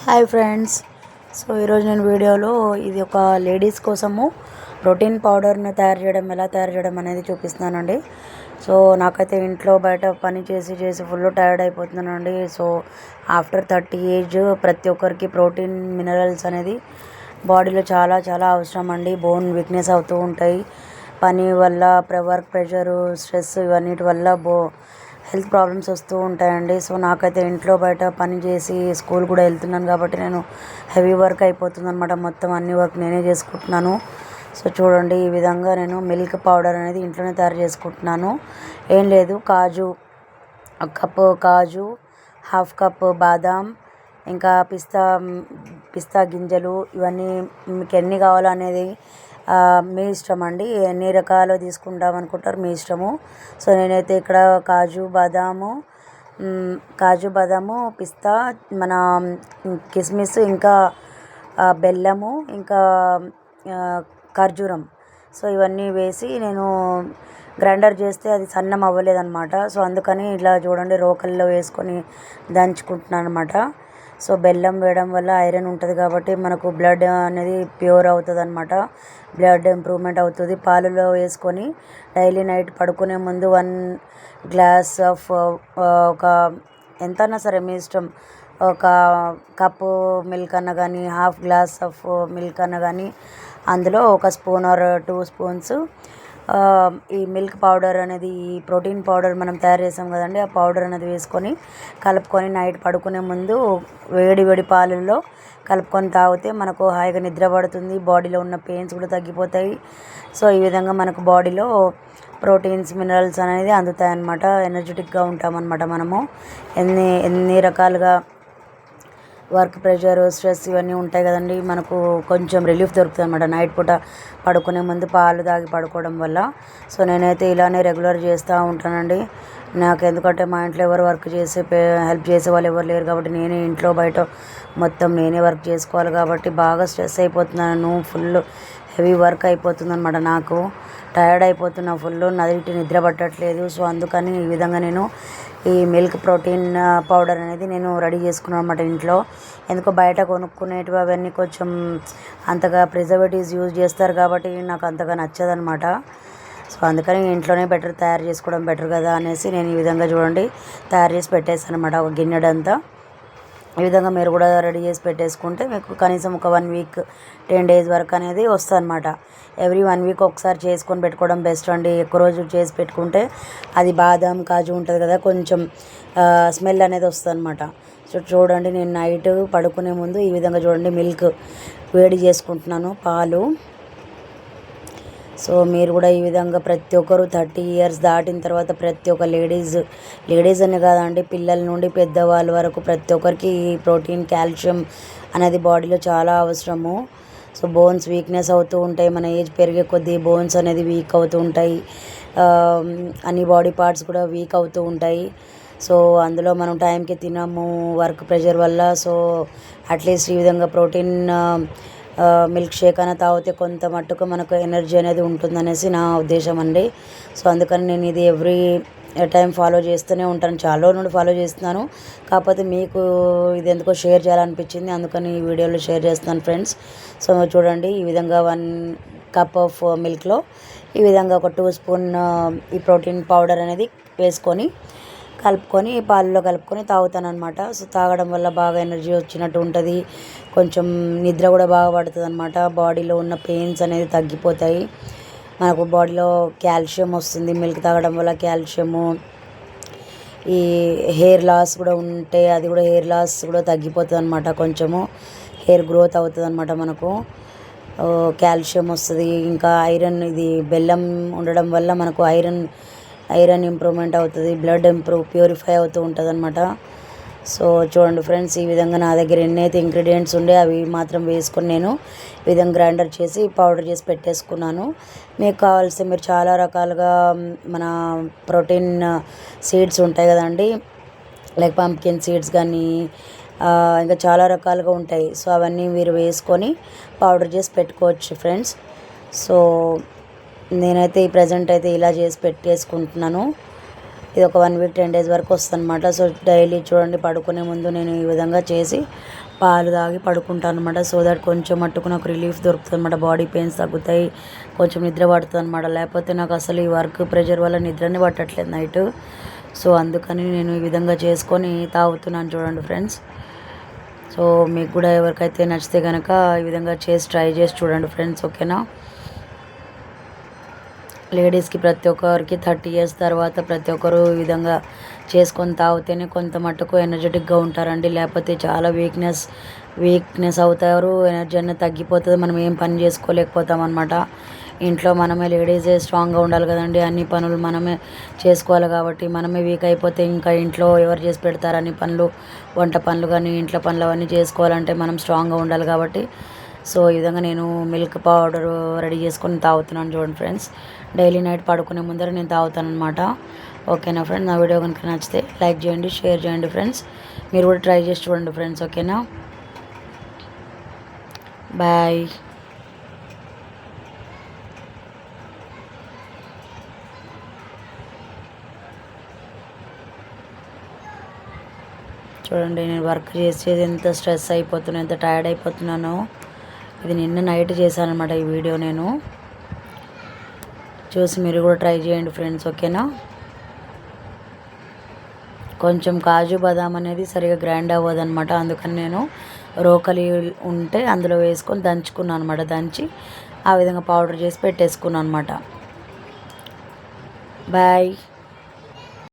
Hi friends. ఈరోజు నేను వీడియోలో ఇది ఒక లేడీస్ కోసము ప్రోటీన్ పౌడర్ని ఎలా తయారు చేయడం అనేది చూపిస్తున్నానండి. నాకైతే ఇంట్లో బయట పని చేసి ఫుల్ టైర్డ్ అయిపోతున్నానండి. ఆఫ్టర్ 30 ఏజ్ ప్రతి ఒక్కరికి ప్రోటీన్ మినరల్స్ అనేది బాడీలో చాలా చాలా అవసరం అండి. బోన్ వీక్నెస్ అవుతూ ఉంటాయి పని వల్ల, వర్క్ ప్రెషరు, స్ట్రెస్ ఇవన్నిటి వల్ల హెల్త్ ప్రాబ్లమ్స్ వస్తూ ఉంటాయండి. నాకైతే ఇంట్లో బయట పని చేసి స్కూల్ కూడా వెళ్తున్నాను కాబట్టి నేను హెవీ వర్క్ అయిపోతుంది అనమాట. మొత్తం అన్ని వర్క్ నేనే చేసుకుంటున్నాను. చూడండి, ఈ విధంగా నేను మిల్క్ పౌడర్ అనేది ఇంట్లోనే తయారు చేసుకుంటున్నాను. ఏం లేదు, ఒక కప్పు కాజు, హాఫ్ కప్ బాదాం, ఇంకా పిస్తా గింజలు, ఇవన్నీ మీకు ఎన్ని కావాలో అనేది మీ ఇష్టం అండి. ఎన్ని రకాలు తీసుకుంటాం అనుకుంటారు మీ ఇష్టము. నేనైతే ఇక్కడ కాజు బాదాము, పిస్తా, మన కిస్మిస్, ఇంకా బెల్లము, ఇంకా ఖర్జూరం, ఇవన్నీ వేసి నేను గ్రైండర్ చేస్తే అది సన్నం అవ్వలేదన్నమాట. అందుకని ఇలా చూడండి రోకల్లో వేసుకొని దంచుకుంటున్నాను అనమాట. బెల్లం వేయడం వల్ల ఐరన్ ఉంటుంది కాబట్టి మనకు బ్లడ్ అనేది ప్యూర్ అవుతుంది అనమాట. బ్లడ్ ఇంప్రూవ్మెంట్ అవుతుంది. పాలలో వేసుకొని డైలీ నైట్ పడుకునే ముందు 1 గ్లాస్ ఆఫ్ ఒక ఎంతన్నా సరే మీ ఇష్టం, ఒక కప్పు మిల్క్ అన్న కానీ, హాఫ్ గ్లాస్ ఆఫ్ మిల్క్ అన్న కానీ, అందులో 1 స్పూన్ ఆర్ 2 స్పూన్స్ ఈ మిల్క్ పౌడర్ అనేది, ఈ ప్రోటీన్ పౌడర్ మనం తయారు చేసాం కదండి, ఆ పౌడర్ అనేది వేసుకొని కలుపుకొని నైట్ పడుకునే ముందు వేడి పాలల్లో కలుపుకొని తాగితే మనకు హాయిగా నిద్ర పడుతుంది. బాడీలో ఉన్న పెయిన్స్ కూడా తగ్గిపోతాయి. ఈ విధంగా మనకు బాడీలో ప్రోటీన్స్, మినరల్స్ అనేది అందుతాయి అన్నమాట. ఎనర్జెటిక్గా ఉంటామన్నమాట. మనము ఎన్ని రకాలుగా వర్క్ ప్రెషర్, స్ట్రెస్ ఇవన్నీ ఉంటాయి కదండి, మనకు కొంచెం రిలీఫ్ దొరుకుతుంది అనమాట నైట్ పూట పడుకునే ముందు పాలు తాగి పడుకోవడం వల్ల. నేనైతే ఇలానే రెగ్యులర్ చేస్తూ ఉంటానండి. నాకు ఎందుకంటే మా ఇంట్లో ఎవరు వర్క్ చేసి హెల్ప్ చేసే వాళ్ళు ఎవరు లేరు కాబట్టి నేనే ఇంట్లో బయట మొత్తం నేనే వర్క్ చేసుకోవాలి కాబట్టి బాగా స్ట్రెస్ అయిపోతున్నాను. ఫుల్ హెవీ వర్క్ అయిపోతుంది అనమాట. నాకు టైర్డ్ అయిపోతున్నా ఫుల్, నైట్ నిద్ర పట్టట్లేదు. అందుకని ఈ విధంగా నేను ఈ మిల్క్ ప్రోటీన్ పౌడర్ అనేది నేను రెడీ చేసుకున్నాను అనమాట ఇంట్లో. ఎందుకో బయట కొనుక్కునేటివి అవన్నీ కొంచెం అంతగా ప్రిజర్వేటివ్స్ యూజ్ చేస్తారు కాబట్టి నాకు అంతగా నచ్చదనమాట. అందుకని ఇంట్లోనే తయారు చేసుకోవడం బెటర్ కదా అనేసి నేను ఈ విధంగా చూడండి తయారు చేసి పెట్టేస్తాను అనమాట, ఒక గిన్నెడంతా. ఈ విధంగా మీరు కూడా రెడీ చేసి పెట్టేసుకుంటే మీకు కనీసం ఒక 1 వీక్ 10 డేస్ వరకు అనేది వస్తుంది అనమాట. ఎవ్రీ 1 వీక్ ఒకసారి చేసుకొని పెట్టుకోవడం బెస్ట్ అండి. ఎక్కువ రోజులు చేసి పెట్టుకుంటే అది బాదం, కాజు ఉంటుంది కదా, కొంచెం స్మెల్ అనేది వస్తుంది అనమాట. చూడండి, నేను నైట్ పడుకునే ముందు ఈ విధంగా చూడండి మిల్క్ వేడి చేసుకుంటున్నాను, పాలు. మీరు కూడా ఈ విధంగా ప్రతి ఒక్కరు 30 ఇయర్స్ దాటిన తర్వాత ప్రతి ఒక్క లేడీస్ అని కాదండి, పిల్లల నుండి పెద్దవాళ్ళ వరకు ప్రతి ఒక్కరికి ఈ ప్రోటీన్, కాల్షియం అనేది బాడీలో చాలా అవసరము. బోన్స్ వీక్నెస్ అవుతూ ఉంటాయి. మన ఏజ్ పెరిగే కొద్దీ బోన్స్ అనేది వీక్ అవుతూ ఉంటాయి. అన్ని బాడీ పార్ట్స్ కూడా వీక్ అవుతూ ఉంటాయి. అందులో మనం టైంకి తినము వర్క్ ప్రెషర్ వల్ల. అట్లీస్ట్ ఈ విధంగా ప్రోటీన్ మిల్క్ షేక్ అయినా తాగితే కొంత మట్టుకు మనకు ఎనర్జీ అనేది ఉంటుందనేసి నా ఉద్దేశం అండి. అందుకని నేను ఇది ఎవ్రీ టైం ఫాలో చేస్తూనే ఉంటాను. చాలా రోజుల నుండి ఫాలో చేస్తున్నాను. కాకపోతే మీకు ఇది ఎందుకో షేర్ చేయాలనిపించింది, అందుకని ఈ వీడియోలో షేర్ చేస్తున్నాను ఫ్రెండ్స్. చూడండి, ఈ విధంగా 1 కప్ ఆఫ్ మిల్క్లో ఈ విధంగా ఒక 2 స్పూన్ ఈ ప్రోటీన్ పౌడర్ అనేది వేసుకొని కలుపుకొని పాలలో కలుపుకొని తాగుతాను అనమాట. తాగడం వల్ల బాగా ఎనర్జీ వచ్చినట్టు ఉంటుంది. కొంచెం నిద్ర కూడా బాగా పడుతుంది అనమాట. బాడీలో ఉన్న పెయిన్స్ అనేది తగ్గిపోతాయి. మనకు బాడీలో కాల్షియం వస్తుంది మిల్క్ తాగడం వల్ల. కాల్షియము, ఈ హెయిర్ లాస్ కూడా ఉంటే అది కూడా హెయిర్ లాస్ కూడా తగ్గిపోతుంది అనమాట. కొంచెము హెయిర్ గ్రోత్ అవుతుంది అనమాట. మనకు కాల్షియం వస్తుంది. ఇంకా ఐరన్, ఇది బెల్లం ఉండడం వల్ల మనకు ఐరన్ ఇంప్రూవ్మెంట్ అవుతుంది. బ్లడ్ ప్యూరిఫై అవుతూ ఉంటుంది అనమాట. చూడండి ఫ్రెండ్స్, ఈ విధంగా నా దగ్గర ఎన్నైతే ఇంగ్రీడియంట్స్ ఉండే అవి మాత్రం వేసుకొని నేను ఈ విధంగా గ్రైండర్ చేసి పౌడర్ చేసి పెట్టేసుకున్నాను. మీకు కావాల్సి మీరు చాలా రకాలుగా మన ప్రోటీన్ సీడ్స్ ఉంటాయి కదండి, లైక్ పంప్కిన్ సీడ్స్ కానీ ఇంకా చాలా రకాలుగా ఉంటాయి. అవన్నీ మీరు వేసుకొని పౌడర్ చేసి పెట్టుకోవచ్చు ఫ్రెండ్స్. నేనైతే ఈ ప్రజెంట్ అయితే ఇలా చేసి పెట్టేసుకుంటున్నాను. ఇది ఒక 1 వీక్ 10 డేస్ వరకు వస్తుంది అనమాట. డైలీ చూడండి పడుకునే ముందు నేను ఈ విధంగా చేసి పాలు తాగి పడుకుంటాను అనమాట. సో దట్ కొంచెం మట్టుకు నాకు రిలీఫ్ దొరుకుతుంది అనమాట. బాడీ పెయిన్స్ తగ్గుతాయి, కొంచెం నిద్ర పడుతుంది అనమాట. లేకపోతే నాకు అసలు ఈ వర్క్ ప్రెషర్ వల్ల నిద్రనే పట్టట్లేదు నైట్. సో అందుకని నేను ఈ విధంగా చేసుకొని తాగుతున్నాను చూడండి ఫ్రెండ్స్. సో మీకు కూడా ఎవరికైతే నచ్చితే కనుక ఈ విధంగా ట్రై చేసి చూడండి ఫ్రెండ్స్, ఓకేనా. లేడీస్కి ప్రతి ఒక్కరికి 30 years తర్వాత ప్రతి ఒక్కరు ఈ విధంగా చేసుకొని తాగితేనే కొంత మట్టుకు ఎనర్జెటిక్గా ఉంటారండి. లేకపోతే చాలా వీక్నెస్ అవుతారు, ఎనర్జీ అనేది తగ్గిపోతుంది, మనం ఏం పని చేసుకోలేకపోతాం అనమాట. ఇంట్లో మనమే లేడీసే స్ట్రాంగ్గా ఉండాలి కదండి, అన్ని పనులు మనమే చేసుకోవాలి. కాబట్టి మనమే వీక్ అయిపోతే ఇంకా ఇంట్లో ఎవరు చేసి పెడతారు అన్ని పనులు, వంట పనులు కానీ ఇంట్లో పనులు అవన్నీ చేసుకోవాలంటే మనం స్ట్రాంగ్గా ఉండాలి కాబట్టి. సో ఈ విధంగా నేను మిల్క్ పౌడర్ రెడీ చేసుకొని తాగుతున్నాను చూడండి ఫ్రెండ్స్. డైలీ నైట్ పడుకునే ముందర నేను తాగుతాను అనమాట, ఓకేనా ఫ్రెండ్స్. నా వీడియో కనుక నచ్చితే లైక్ చేయండి, షేర్ చేయండి ఫ్రెండ్స్. మీరు కూడా ట్రై చేసి చూడండి ఫ్రెండ్స్, ఓకేనా. బాయ్. చూడండి నేను వర్క్ చేసేది ఎంత స్ట్రెస్ అయిపోతున్నాను, ఎంత టైర్డ్ అయిపోతున్నానో. ఇది నిన్న నైట్ చేశాను అనమాట ఈ వీడియో. నేను చూసి మీరు కూడా ట్రై చేయండి ఫ్రెండ్స్, ఓకేనా. కొంచెం కాజు బాదాం అనేది సరిగా గ్రైండ్ అవ్వదు అనమాట. అందుకని నేను రోకలి ఉంటే అందులో వేసుకొని దంచుకున్నాను అనమాట. దంచి ఆ విధంగా పౌడర్ చేసి పెట్టేసుకున్నాను అనమాట. బాయ్.